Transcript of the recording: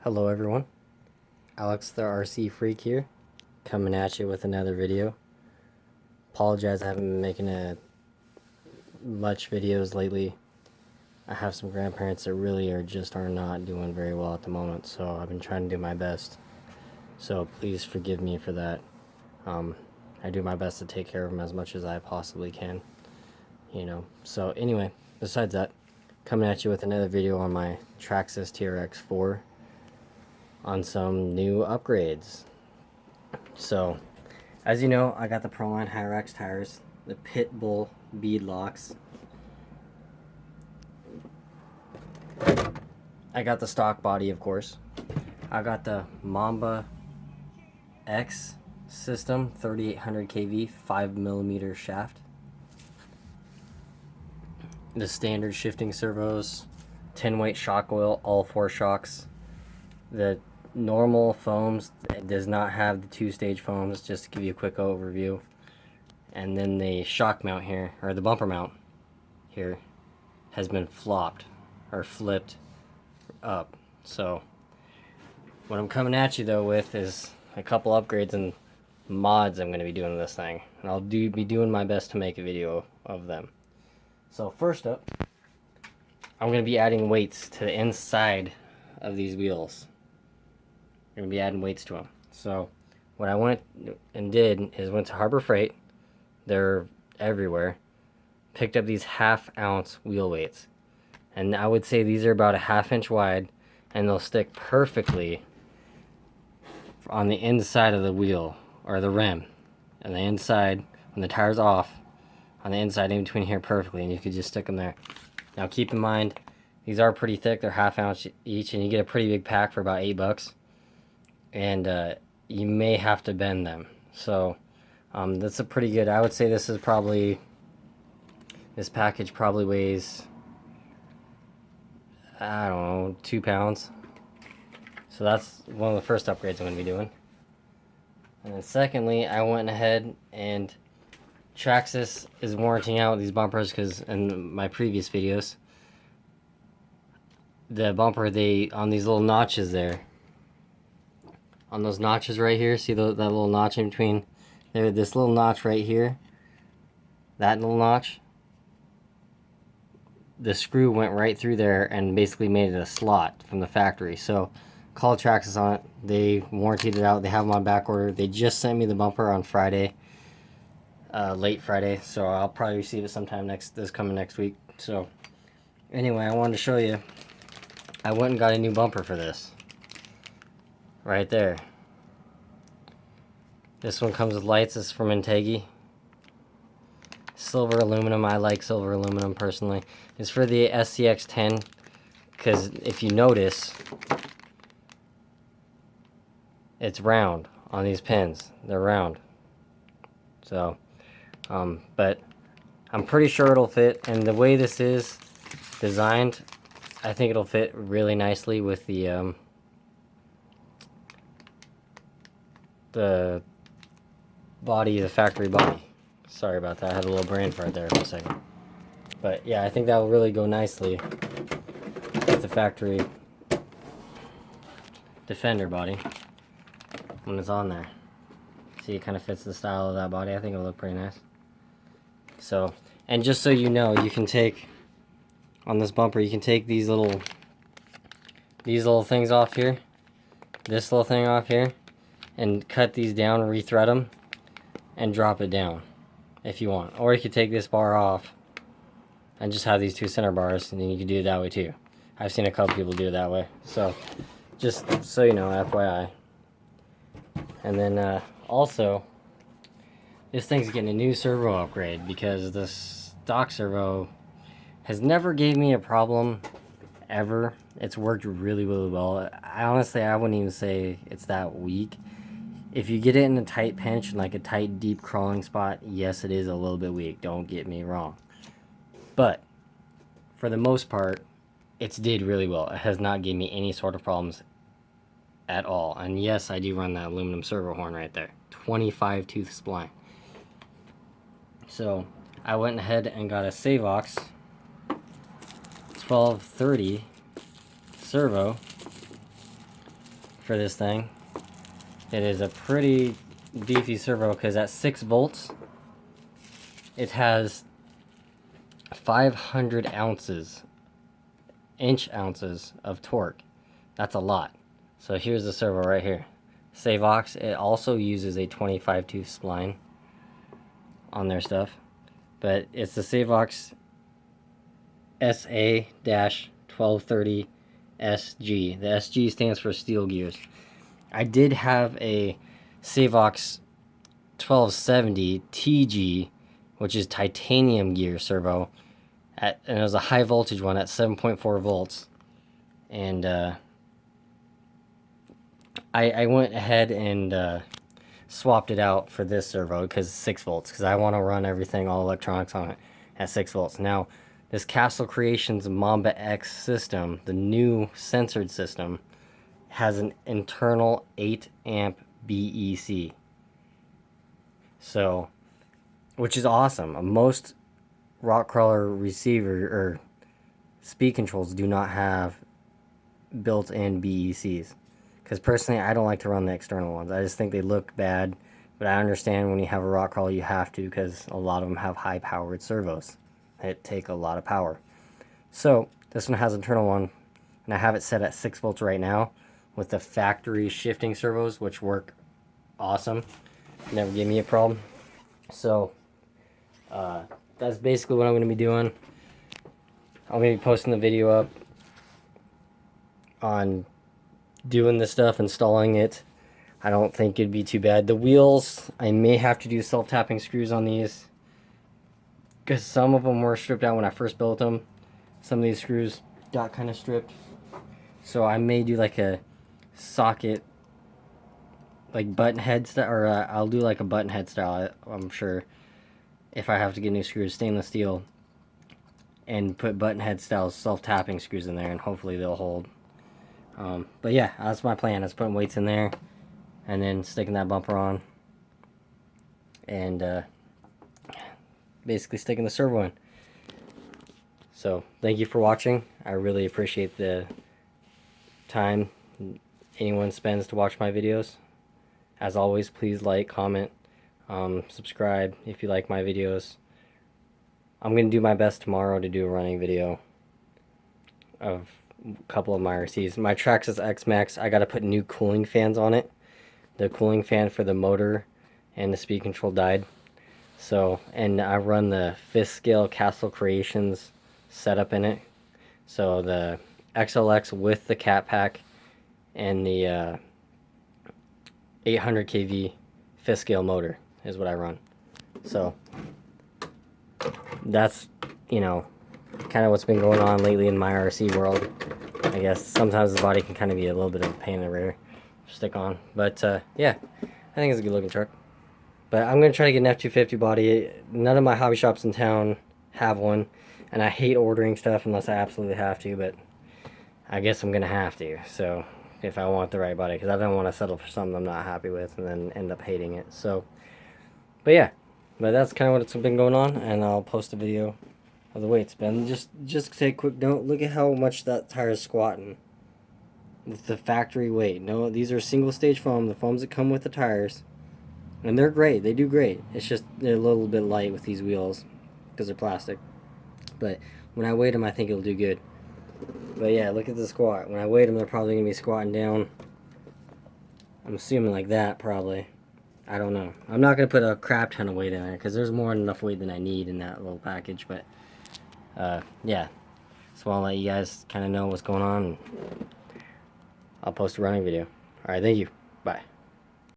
Hello everyone, Alex the RC Freak here, coming at you with another video. Apologize, I haven't been making much videos lately. I have some grandparents that really are not doing very well at the moment, so I've been trying to do my best. So please forgive me for that. I do my best to take care of them as much as I possibly can, So anyway, besides that, coming at you with another video on my Traxxas TRX 4 on some new upgrades. So, as you know, I got the Proline Hyrax tires, the Pitbull bead locks. I got the stock body, of course. I got the Mamba X system, 3800 kV, 5mm shaft. The standard shifting servos, 10-weight shock oil, all 4 shocks. The normal foams, it does not have the 2-stage foams, just to give you a quick overview. And then the shock mount here, or the bumper mount here, has been flopped or flipped up. So what I'm coming at you though with is a couple upgrades and mods I'm going to be doing to this thing, and I'll be doing my best to make a video of them. So first up, I'm going to be adding weights to the inside of these wheels. I'm going to be adding weights to them. So what I went and did is went to Harbor Freight. They're everywhere. Picked up these 1/2 ounce wheel weights, and I would say these are about a 1/2 inch wide, and they'll stick perfectly on the inside of the wheel or the rim, and the inside when the tire's off, on the inside in between here perfectly, and you could just stick them there. Now keep in mind, these are pretty thick. They're 1/2 ounce each, and you get a pretty big pack for about $8. And you may have to bend them. So that's a pretty good, I would say this package probably weighs, I don't know, 2 pounds. So that's one of the first upgrades I'm going to be doing. And then secondly, I went ahead and Traxxas is warranting out these bumpers, because in my previous videos, the bumper, on these little notches there, on those notches right here, see that little notch in between there, this little notch right here, that little notch, the screw went right through there and basically made it a slot from the factory. So call Traxxas on it. They warrantied it out. They have them on back order. They just sent me the bumper on Friday, late Friday, so I'll probably receive it sometime this coming next week. So anyway, I wanted to show you, I went and got a new bumper for this right there. This one comes with lights. This is from Taggie. Silver aluminum. I like silver aluminum personally. It's for the SCX10, because if you notice, it's round on these pins. They're round. So, but I'm pretty sure it'll fit, and the way this is designed, I think it'll fit really nicely with the body, the factory body. Sorry about that, I had a little brain fart there for a second. But yeah, I think that will really go nicely with the factory Defender body when it's on there. See, it kind of fits the style of that body. I think it'll look pretty nice. So, and just so you know, you can take, on this bumper, you can take these little things off here, this little thing off here, and cut these down, rethread them, and drop it down if you want. Or you could take this bar off and just have these 2 center bars, and then you can do it that way too. I've seen a couple people do it that way. So just so you know, FYI. And then also, this thing's getting a new servo upgrade, because the stock servo has never gave me a problem ever. It's worked really, really well. I wouldn't even say it's that weak. If you get it in a tight pinch, like a tight, deep crawling spot, yes, it is a little bit weak. Don't get me wrong. But for the most part, it's did really well. It has not given me any sort of problems at all. And yes, I do run that aluminum servo horn right there. 25 tooth spline. So I went ahead and got a Savox 1230 servo for this thing. It is a pretty beefy servo because at 6 volts, it has 500 inch ounces of torque. That's a lot. So here's the servo right here. Savox. It also uses a 25 tooth spline on their stuff, but it's the Savox SA-1230 SG. The SG stands for steel gears. I did have a Savox 1270 TG, which is titanium gear servo, and it was a high voltage one at 7.4 volts. And I went ahead and swapped it out for this servo because it's 6 volts, because I want to run everything, all electronics on it at 6 volts. Now, this Castle Creations Mamba X system, the new censored system, has an internal 8 amp BEC. So, which is awesome. Most rock crawler receiver or speed controls do not have built-in BECs. Because personally, I don't like to run the external ones. I just think they look bad. But I understand when you have a rock crawler, you have to, because a lot of them have high-powered servos that take a lot of power. So this one has an internal one, and I have it set at 6 volts right now with the factory shifting servos, which work awesome. Never gave me a problem. So that's basically what I'm going to be doing. I'm going to be posting the video up on doing this stuff, installing it. I don't think it'd be too bad. The wheels, I may have to do self-tapping screws on these, because some of them were stripped out when I first built them. Some of these screws got kind of stripped. So I may do like a socket, like button head style, or I'll do like a button head style, I'm sure, if I have to get new screws, stainless steel, and put button head style self-tapping screws in there, and hopefully they'll hold. But yeah, that's my plan, is putting weights in there and then sticking that bumper on and basically sticking the servo in. So thank you for watching. I really appreciate the time anyone spends to watch my videos. As always, please like, comment, subscribe if you like my videos. I'm going to do my best tomorrow to do a running video of a couple of my RCs. My Traxxas X Max, I got to put new cooling fans on it. The cooling fan for the motor and the speed control died. So, and I run the 5th scale Castle Creations setup in it. So the XLX with the cat pack and the 800 kV 5th scale motor is what I run. So that's, you know, kind of what's been going on lately in my RC world. I guess sometimes the body can kind of be a little bit of a pain in the rear stick on, but yeah, I think it's a good looking truck. But I'm gonna try to get an F250 body. None of my hobby shops in town have one, and I hate ordering stuff unless I absolutely have to, but I guess I'm gonna have to, so if I want the right body, because I don't want to settle for something I'm not happy with and then end up hating it. So, but yeah, but that's kind of what's been going on, and I'll post a video of the weights. But just take a quick note. Look at how much that tire is squatting with the factory weight. No, these are single stage foam, the foams that come with the tires, and they're great. They do great. It's just they're a little bit light with these wheels because they're plastic. But when I weight them, I think it'll do good. But yeah, look at the squat. When I weight them, they're probably gonna be squatting down, I'm assuming like that, probably. I don't know. I'm not gonna put a crap ton of weight in there because there's more than enough weight than I need in that little package. But yeah, so I'll let you guys kind of know what's going on. I'll post a running video. Alright, thank you. Bye.